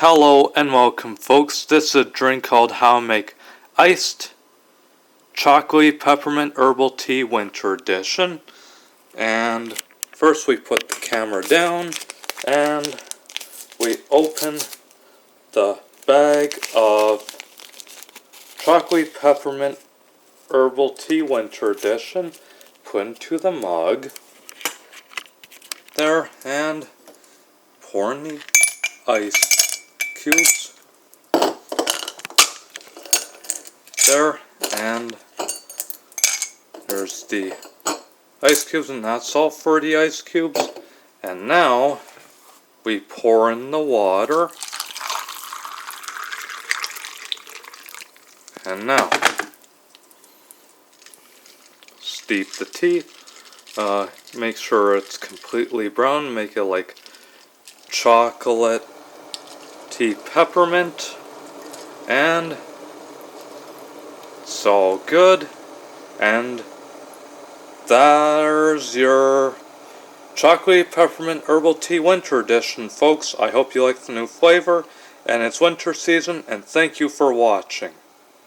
Hello and welcome, folks. This is a drink called How to Make Iced Chocolatey Peppermint Herbal Tea Winter Edition. And first we put the camera down and we open the bag of Chocolatey Peppermint Herbal Tea Winter Edition. Put into the mug there and pour in the ice cubes there, and there's the ice cubes, and that's all for the ice cubes. And now we pour in the water, and now steep the tea. Make sure it's completely brown. Make it like Chocolatey Peppermint, and it's all good. And there's your Chocolatey Peppermint Herbal Tea Winter Edition, folks. I hope you like the new flavor, and it's winter season, and thank you for watching.